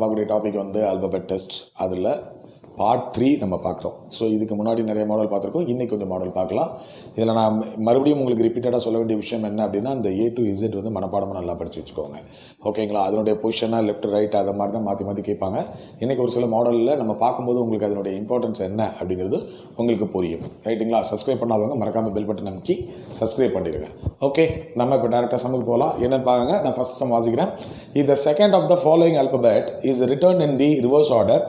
பார்க்கக்கூடிய டாபிக் வந்து alphabet test. அதில் பார்ட் 3 நம்ம பார்க்குறோம். ஸோ இதுக்கு முன்னாடி நிறைய மாடல் பார்த்துருக்கோம், இன்றைக்கி கொஞ்சம் மாடல் பார்க்கலாம். இதில் நான் மறுபடியும் உங்களுக்கு ரிப்பீட்டடாக சொல்ல வேண்டிய விஷயம் என்ன அப்படின்னா, இந்த A to Z வந்து மனப்பாடமாக நல்லா படித்து வச்சுக்கோங்க, ஓகேங்களா? அதனுடைய பொசிஷனாக லெஃப்ட் ரைட் அதை மாதிரி தான் மாற்றி மாற்றி கேட்பாங்க. இன்றைக்கி ஒரு சில மாடலில் நம்ம பார்க்கும்போது உங்களுக்கு அதனுடைய இம்பார்ட்டன்ஸ் என்ன அப்படிங்கிறது உங்களுக்கு புரியும், ரைட்டுங்களா? சப்ஸ்கிரைப் பண்ணாதவங்க மறக்காமல் பெல் பட்டன் அமைக்கி சப்ஸ்கிரைப் பண்ணிடுங்க. ஓகே, நம்ம இப்போ டேரெக்டாக சம்முக்கு போகலாம். என்னென்னு பாருங்க, நான் ஃபஸ்ட் சம் வாசிக்கிறேன். If the second of the following alphabet is written in the reverse order,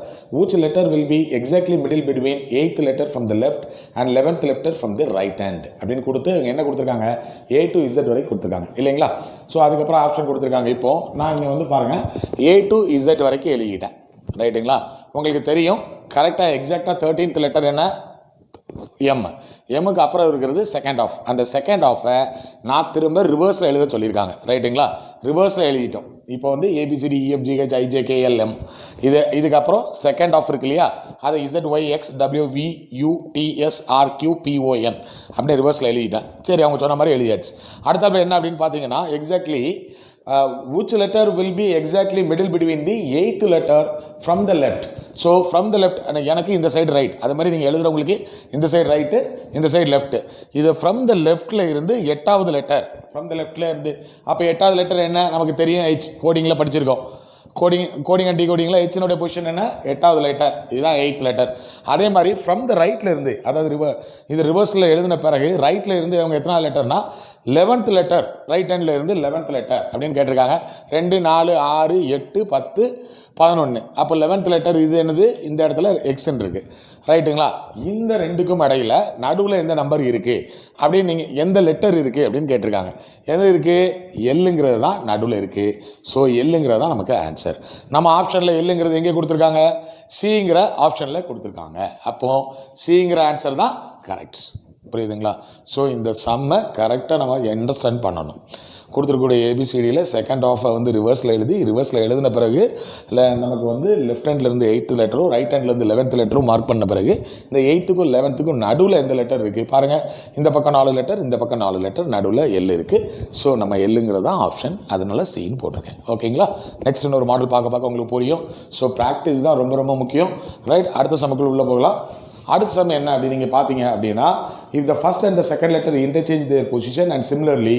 which letter will be exactly middle between 8th letter from the left and 11th letter from the right hand அப்படின்னு கொடுத்து என்ன கொடுத்துருக்காங்க, A to Z வரைக்கும் கொடுத்துருக்காங்க இல்லைங்களா? So அதுக்கப்புறம் option கொடுத்துருக்காங்க. இப்போது நான் இங்கே வந்து பாருங்கள், A to Z வரைக்கும் எழுதிட்டேன், ரைட்டுங்களா? உங்களுக்கு தெரியும் கரெக்டாக எக்ஸாக்டாக 13th லெட்டர் என்ன, எம்முக்கு அப்புறம் இருக்கிறது செகண்ட் ஆஃப். அந்த செகண்ட் ஆஃபை நான் திரும்ப ரிவர்ஸில் எழுத சொல்லியிருக்காங்க, ரைட்டுங்களா? ரிவர்ஸில் எழுதிட்டோம். இப்போ வந்து ABCDEFGHIJKLM இதுக்கப்புறம் செகண்ட் ஆஃப் இருக்கு இல்லையா, அதை ZYXWVUTSRQPON அப்படின்னு ரிவர்ஸில் எழுதிட்டேன். சரி, அவங்க சொன்ன மாதிரி எழுதியாச்சு. அடுத்த என்ன அப்படின்னு பார்த்தீங்கன்னா, exactly which letter will be exactly middle between the 8th letter from the left. So from the left எனக்கு இந்த சைடு ரைட், அது மாதிரி நீங்கள் எழுதுகிறவங்களுக்கு இந்த சைடு ரைட்டு, இந்த சைடு லெஃப்ட்டு. இது ஃப்ரம் த லெஃப்டில் இருந்து 8வது லெட்டர், ஃப்ரம் த லெஃப்டில் இருந்து. அப்போ 8வது லெட்டர் என்ன நமக்கு தெரியும், H கோடிங்கில் படிச்சிருக்கோம். கோடிங் அண்ட் டிகோடிங்கில் ஹெச்னுடைய பொசிஷன் என்ன, 8வது லெட்டர், இதுதான் 8th லெட்டர். அதே மாதிரி ஃப்ரம் த ரைட்டில் இருந்து, அதாவது இது ரிவர்ஸில் எழுதின பிறகு ரைட்டில் இருந்து அவங்க எத்தனாவது லெட்டர்னா 11th லெட்டர், ரைட் ஹேண்டில் இருந்து 11th லெட்டர் அப்படின்னு கேட்டிருக்காங்க. 2 4 6 8 10 11. அப்போ 11th லெட்டர் இது என்னது, இந்த இடத்துல எக்ஸ்ன்னு இருக்குது, ரைட்டுங்களா? இந்த ரெண்டுக்கும் இடையில் நடுவில் எந்த நம்பர் இருக்குது அப்படின்னு நீங்கள் எந்த லெட்டர் இருக்குது அப்படின்னு கேட்டிருக்காங்க. எது இருக்குது, எல்லுங்கிறது தான் நடுவில் இருக்குது. ஸோ எல்லுங்கிறது தான் நமக்கு ஆன்சர். நம்ம ஆப்ஷனில் எல்லுங்கிறது எங்கே கொடுத்துருக்காங்க, சிங்கிற ஆப்ஷனில் கொடுத்துருக்காங்க. அப்போது சிங்கிற ஆன்சர் தான் கரெக்ட், புரியுதுங்களா? ஸோ இந்த சம்மை கரெக்டாக நம்ம அண்டர்ஸ்டாண்ட் பண்ணணும். கொடுத்துருக்கூடிய ஏபிசிடியில் செகண்ட் ஆஃபை வந்து ரிவர்ஸில் எழுதின பிறகு இல்லை நமக்கு வந்து லெஃப்ட் ஹேண்ட்லேருந்து 8th லெட்டரும் ரைட் ஹேண்ட்லேருந்து 11th லெட்டரும் மார்க் பண்ண பிறகு இந்த 8த்துக்கும் 11த்துக்கும் நடுவில் எந்த லெட்டர் இருக்குது பாருங்கள். இந்த பக்கம் 4 லெட்டர், இந்த பக்கம் 4 லெட்டர், நடுவில் எல் இருக்குது. ஸோ நம்ம எல்லுங்கிறது தான் ஆப்ஷன், அதனால சீன் போட்டிருக்கேன், ஓகேங்களா? நெக்ஸ்ட் இன்னொரு மாடல் பார்க்க உங்களுக்கு புரியும். ஸோ ப்ராக்டிஸ் தான் ரொம்ப ரொம்ப முக்கியம், ரைட்? அடுத்த சமக்குள்ள உள்ளே போகலாம். அடுத்த சம் என்ன அப்படின்னு நீங்கள் பார்த்தீங்க அப்படின்னா, if the first and the second letter interchange their position and similarly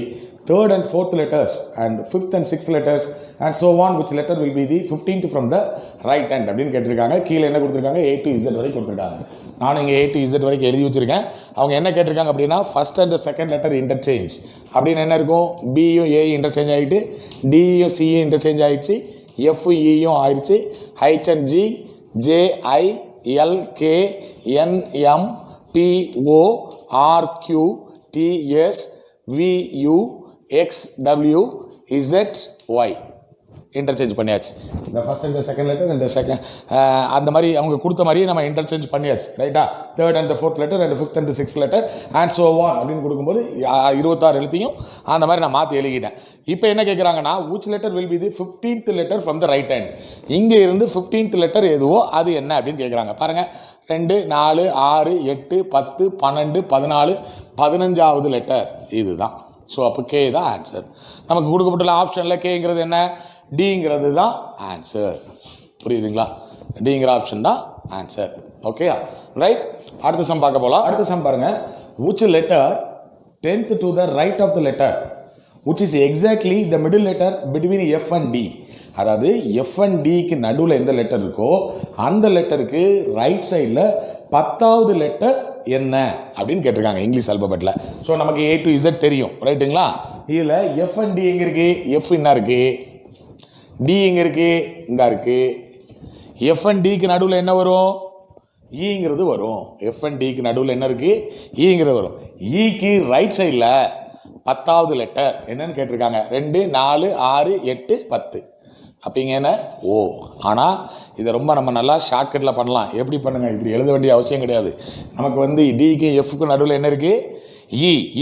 third and fourth letters and fifth and sixth letters and so on, which letter will be the 15th from the right hand அப்படின்னு கேட்டிருக்காங்க. கீழே என்ன கொடுத்துருக்காங்க, A to Z வரைக்கும் கொடுத்துருக்காங்க. நானும் இங்கே A to Z வரைக்கும் எழுதி வச்சுருக்கேன். அவங்க என்ன கேட்டிருக்காங்க அப்படின்னா, first and second letter interchange அப்படின்னு என்ன இருக்கும், பியும் ஏ இன்டர்சேஞ்ச் ஆகிட்டு, டியும் சியும் இன்டர்சேஞ்ச் ஆகிடுச்சு, எஃப்இயும் ஆயிடுச்சு, H and G JI LK NM PO RQ TS VU XW ZY interchange பண்ணியாச்சு. இந்த ஃபஸ்ட் அண்ட் செகண்ட் லெட்டர் இந்த செகண்ட் அந்த மாதிரி அவங்க கொடுத்த மாதிரியே நம்ம இன்டர்சேஞ்ச் பண்ணியாச்சு, ரைட்டா? Third and fourth letter and fifth and sixth letter and so on அப்படின்னு கொடுக்கும்போது 26 எழுத்தையும் அந்த மாதிரி நான் மாற்றி எழுதிட்டேன். இப்போ என்ன கேட்குறாங்கன்னா, which letter will be the 15th letter from the right hand. இங்கே இருந்து 15th லெட்டர் எதுவோ அது என்ன அப்படின்னு கேட்குறாங்க. பாருங்கள், 2 4 6 8 10 12 14 15வது லெட்டர் இதுதான். ஸோ அப்போ கே தான் ஆன்சர். நமக்கு கொடுக்கப்பட்டுள்ள ஆப்ஷனில் கேங்கிறது என்ன, டிங்கிறது தான் ஆன்சர், புரியுதுங்களா? டிங்கிற ஆப்ஷன் தான் ஆன்சர், ஓகேயா? ரைட், அடுத்த சம் பார்க்க போகலாம். அடுத்த சம் பாருங்கள், which letter 10th to the right of the letter which is exactly the middle letter between F and D. அதாவது F and Dக்கு நடுவில் எந்த லெட்டர் இருக்கோ அந்த லெட்டருக்கு ரைட் சைடில் 10வது லெட்டர் என்ன அப்படின்னு கேட்டிருக்காங்க இங்கிலீஷ் ஆல்பபெட்டில். ஸோ நமக்கு A to Z தெரியும், ரைட்டுங்களா? இதில் F and D எங்கே இருக்குது, F என்ன இருக்குது, D எங்கே இருக்குது, இங்கே இருக்குது. F and Dக்கு நடுவில் என்ன வரும், ஈங்கிறது வரும். F and Dக்கு நடுவில் என்ன இருக்குது, ஈங்கிறது வரும். ஈக்கு ரைட் சைடில் 10வது லெட்டர் என்னன்னு கேட்டிருக்காங்க. 2 4 6 8 10. அப்போ இங்கே என்ன, ஓ. ஆனால் இதை ரொம்ப நம்ம நல்லா ஷார்ட்கட்டில் பண்ணலாம். எப்படி பண்ணுங்கள், இப்படி எழுத வேண்டிய அவசியம் கிடையாது. நமக்கு வந்து டிக்கு எஃப்க்கு நடுவில் என்ன இருக்குது,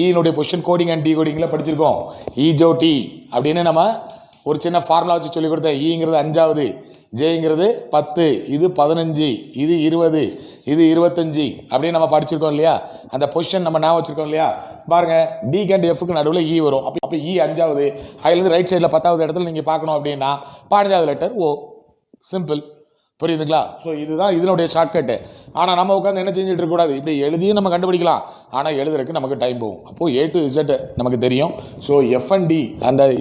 ஈனுடைய பொசிஷன் கோடிங் அண்ட் டி கோடிங்கில் படிச்சிருக்கோம். ஜோ டி அப்படின்னு நம்ம ஒரு சின்ன ஃபார்முலா வச்சு சொல்லி கொடுத்தேன். ஈங்கிறது 5வது, ஜேங்கிறது 10, இது 15, இது 20, இது 25 அப்படின்னு நம்ம படிச்சிருக்கோம் இல்லையா? அந்த பொசிஷன் நம்ம ஞாபகம் வச்சிருக்கோம் இல்லையா? பாருங்க, டி அண்ட் எஃப்க்கு நடுவில் இ வரும். அப்போ இ 5வது, அதுலேருந்து ரைட் சைடில் 10வது இடத்துல நீங்கள் பார்க்கணும் அப்படின்னா 15வது லெட்டர் ஓ. சிம்பிள். புரியுதுங்களா? ஸோ இதுதான் இதனுடைய ஷார்ட்கட்டு. ஆனால் நம்ம உட்காந்து என்ன செஞ்சுட்டு இருக்கக்கூடாது, இப்படி எழுதியும் நம்ம கண்டுபிடிக்கலாம், ஆனால் எழுதுறதுக்கு நமக்கு டைம் போகும். அப்போது A to Z நமக்கு தெரியும். ஸோ F and D,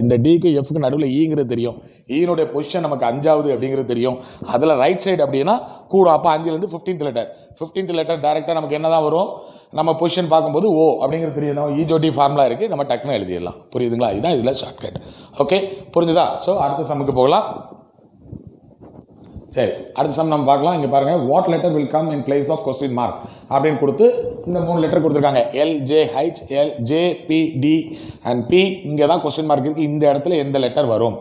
இந்த Dக்கு Fக்கு நடுவில் ஈங்கிறது தெரியும். ஈனுடைய பொசிஷன் நமக்கு 5வது அப்படிங்கிறது தெரியும். அதில் ரைட் சைடு அப்படின்னா கூட, அப்போ 5லேருந்து 15th லெட்டர். 15th லெட்டர் டேரெக்டாக நமக்கு என்ன தான் வரும், நம்ம பொசிஷன் பார்க்கும்போது ஓ அப்படிங்கிறது தெரியும். ஈஜோடி ஃபார்முலா இருக்குது, நம்ம டக்குன்னு எழுதிடலாம். புரியுதுங்களா? இதுதான் இதில் ஷார்ட்கட். ஓகே, புரிஞ்சுதா? ஸோ அடுத்த சம்முக்கு போகலாம். சரி, அடுத்த சம் நம்ம பார்க்கலாம். இங்கே பாருங்கள், what letter will come in place of question mark அப்படின்னு கொடுத்து இந்த 3 லெட்டர் கொடுத்துருக்காங்க. LJH, LJPD and P. இங்கே தான் கொஸ்டின் மார்க் இருக்குது. இந்த இடத்துல எந்த லெட்டர் வரும்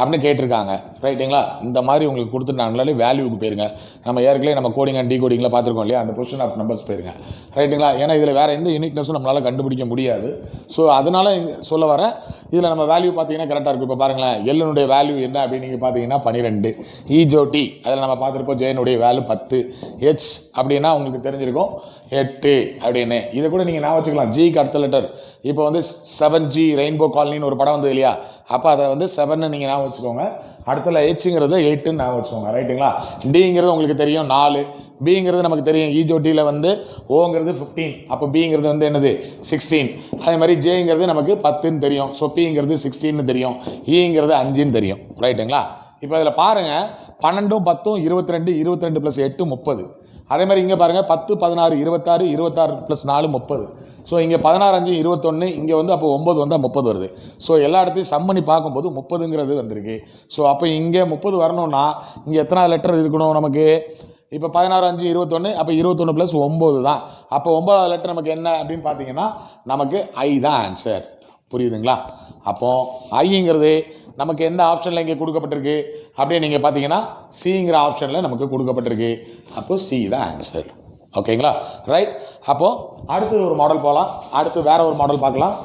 அப்படின்னு கேட்டிருக்காங்க. ரைட்டுங்களா? இந்த மாதிரி உங்களுக்கு கொடுத்துட்டாங்களாலே வேல்யூக்கு போயிருங்க. நம்ம ஏற்கனவே நம்ம கோடிங் அண்ட் டிகோடிங்கில் பார்த்துருக்கோம் இல்லையா, அந்த பொசிஷன் ஆஃப் நம்பர்ஸ் போயிருங்க. ரைட்டுங்களா? ஏன்னா இதில் வேறு எந்த யூனிக்னஸும் நம்மளால் கண்டுபிடிக்க முடியாது. ஸோ அதனால் சொல்ல வர இதில் நம்ம வேல்யூ பார்த்தீங்கன்னா கரெக்டாக இருக்கும். இப்போ பாருங்களேன், எல்லுனுடைய வேல்யூ என்ன அப்படின்னு நீங்கள் பார்த்தீங்கன்னா 12. ஈஜோடி அதில் நம்ம பார்த்துருப்போம், ஜேனுடைய வேல்யூ 10. ஹெச் அப்படின்னா உங்களுக்கு தெரிஞ்சிருக்கும் 8 அப்படின்னு. இதை கூட நீங்கள் ஞாபகம் வச்சுக்கலாம். ஜிக்கு அடுத்த லெட்டர் இப்போ வந்து 7G ரெயின்போ காலனின்னு ஒரு படம் வந்தது இல்லையா, அப்போ அதை வந்து 7ன்னு நீங்கள் ஞாபகம் வச்சுக்கோங்க. அடுத்தல ஹெச்ங்கிறது 8ன்னு ஞாபகம் வச்சுக்கோங்க. ரைட்டுங்களா? டிங்கிறது உங்களுக்கு தெரியும் 4. பிங்கிறது நமக்கு தெரியும், ஈஜோட்டியில் வந்து ஓங்கிறது 15, அப்போ பிங்கிறது வந்து என்னது 16. அதே மாதிரி ஜேங்கிறது நமக்கு 10ன்னு தெரியும். ஸோ பிங்கிறது 16ன்னு தெரியும். ஈங்கிறது 5ன்னு தெரியும். ரைட்டுங்களா? இப்போ இதில் பாருங்கள், 12, 10, 22, 22 + 8 30. அதே மாதிரி இங்கே பாருங்கள், 10, 16, 26, 26 + 4 30. ஸோ இங்கே 16, 5, 21, இங்கே வந்து அப்போ 9 வந்தால் 30 வருது. ஸோ எல்லா இடத்தையும் சம் பண்ணி பார்க்கும்போது 30ங்கிறது வந்திருக்கு. ஸோ அப்போ இங்கே 30 வரணும்னா இங்கே எத்தனை லெட்டர் இருக்கணும் நமக்கு? இப்போ 16, 5, 21, அப்போ 21 + 9 தான். அப்போ 9வது லெட்டர் நமக்கு என்ன அப்படின்னு பார்த்தீங்கன்னா நமக்கு I தான் ஆன்சர். புரியுதுங்களா? அப்போது ஐங்கிறது நமக்கு எந்த ஆப்ஷனில் இங்கே கொடுக்கப்பட்டிருக்கு அப்படியே நீங்கள் பார்த்தீங்கன்னா சிங்கிற ஆப்ஷனில் நமக்கு கொடுக்கப்பட்டிருக்கு. அப்போது சி தான் ஆன்சர். ஓகேங்களா? ரைட். அப்போது அடுத்தது ஒரு மாடல் போகலாம். அடுத்து வேற ஒரு மாடல் பார்க்கலாம்.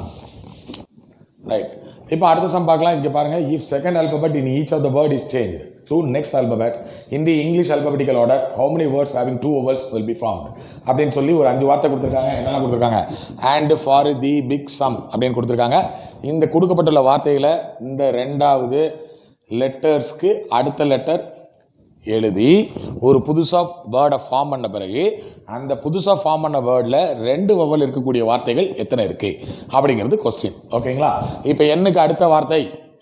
ரைட். இப்போ அடுத்த சம் பார்க்கலாம். இங்கே பாருங்கள், if second alphabet in each of the word is change to next alphabet in the English alphabetical order, how many words having 2 vowels will be formed அப்படின்னு சொல்லி ஒரு 5 வார்த்தை கொடுத்துருக்காங்க. என்னென்ன கொடுத்துருக்காங்க? and, for, the, big, some அப்படின்னு கொடுத்துருக்காங்க. இந்த கொடுக்கப்பட்டுள்ள வார்த்தைகளை இந்த 2வது லெட்டர்ஸ்க்கு அடுத்த லெட்டர் எழுதி ஒரு புதுசாக வேர்டை ஃபார்ம் பண்ண பிறகு அந்த புதுசாக ஃபார்ம் பண்ண வேர்டில் 2 வவல் இருக்கக்கூடிய வார்த்தைகள் எத்தனை இருக்குது அப்படிங்கிறது கொஸ்டின். ஓகேங்களா? இப்போ என்னுக்கு அடுத்த வார்த்தை,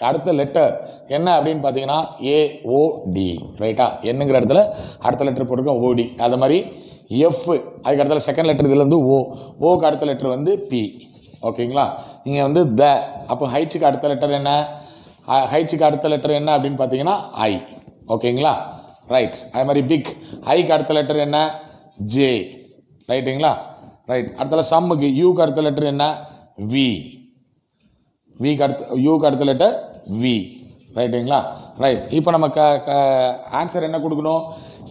அடுத்த லெட்டர் என்ன அப்படின்னு பார்த்தீங்கன்னா AOD. ரைட்டா? என்னங்கிற இடத்துல அடுத்த லெட்டர் போட்டிருக்கோம் OD. அது மாதிரி F, அதுக்கு அடுத்த செகண்ட் லெட்டர் இதில் வந்து ஓக்கு அடுத்த லெட்டர் வந்து P. ஓகேங்களா? இங்கே வந்து த. அப்போ ஹைச்சுக்கு அடுத்த லெட்டர் என்ன? ஹைச்சுக்கு அடுத்த லெட்டர் என்ன அப்படின்னு பார்த்தீங்கன்னா I. ஓகேங்களா? ரைட். அதே மாதிரி பிக், ஐக்கு அடுத்த லெட்டர் என்ன? J. ரைட்டுங்களா? ரைட். அடுத்த சம்முக்கு யூக்கு அடுத்த லெட்டர் என்ன? V. யூக்கு அடுத்த லெட்டர் V. ரைட்டுங்களா? ரைட். இப்போ நம்ம ஆன்சர் என்ன கொடுக்கணும்?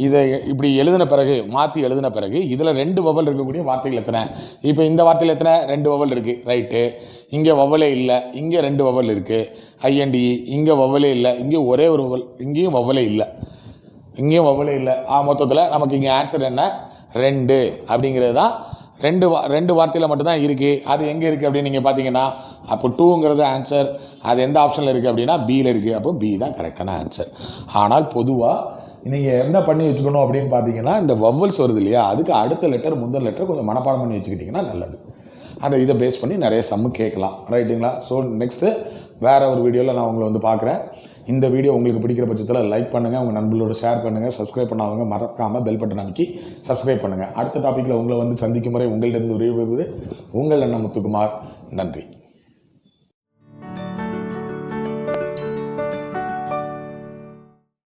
இதை இப்படி எழுதின பிறகு, மாற்றி எழுதின பிறகு இதில் 2 வவல் இருக்கக்கூடிய வார்த்தைகள் எத்தனை? இப்போ இந்த வார்த்தையில் எத்தனை? 2 வவல் இருக்குது. ரைட்டு. இங்கே வவலே இல்லை, இங்கே 2 வவல் இருக்குது. IND. இங்கே வவலே இல்லை, இங்கே ஒரே ஒரு வவல், இங்கேயும் வவலே இல்லை, இங்கேயும் வவலே இல்லை. மொத்தத்தில் நமக்கு இங்கே ஆன்சர் என்ன? 2 அப்படிங்கிறது தான். 2 வார்த்தையில் மட்டும்தான் இருக்குது. அது எங்கே இருக்குது அப்படின்னு நீங்கள் பார்த்தீங்கன்னா அப்போ 2ங்கிறது ஆன்சர். அது எந்த ஆப்ஷனில் இருக்குது அப்படின்னா Bயில் இருக்குது. அப்போ B தான் கரெக்டான ஆன்சர். ஆனால் பொதுவாக நீங்கள் என்ன பண்ணி வச்சுக்கணும் அப்படின்னு பார்த்தீங்கன்னா, இந்த வவல்ஸ் வருது இல்லையா, அதுக்கு அடுத்த லெட்டர் முந்தின லெட்டர் கொஞ்சம் மனப்பாடம் பண்ணி வச்சுக்கிட்டிங்கன்னா நல்லது. அந்த இதை பேஸ் பண்ணி நிறைய சம்மு கேட்கலாம். ரைட்டுங்களா? ஸோ நெக்ஸ்ட்டு வேறு ஒரு வீடியோவில் நான் உங்களை வந்து பார்க்குறேன். இந்த வீடியோ உங்களுக்கு பிடிக்கிற பட்சத்தில் லைக் பண்ணுங்கள், உங்கள் நண்பர்களோட ஷேர் பண்ணுங்கள், சப்ஸ்கிரைப் பண்ணாதவங்க மறக்காமல் பெல் பட்டன் அமைக்கி சப்ஸ்கிரைப் பண்ணுங்கள். அடுத்த டாப்பிக்கில் உங்களை வந்து சந்திக்கும் முறை உங்களிடம் விரைவுவது உங்கள் அண்ணன் முத்துக்குமார். நன்றி.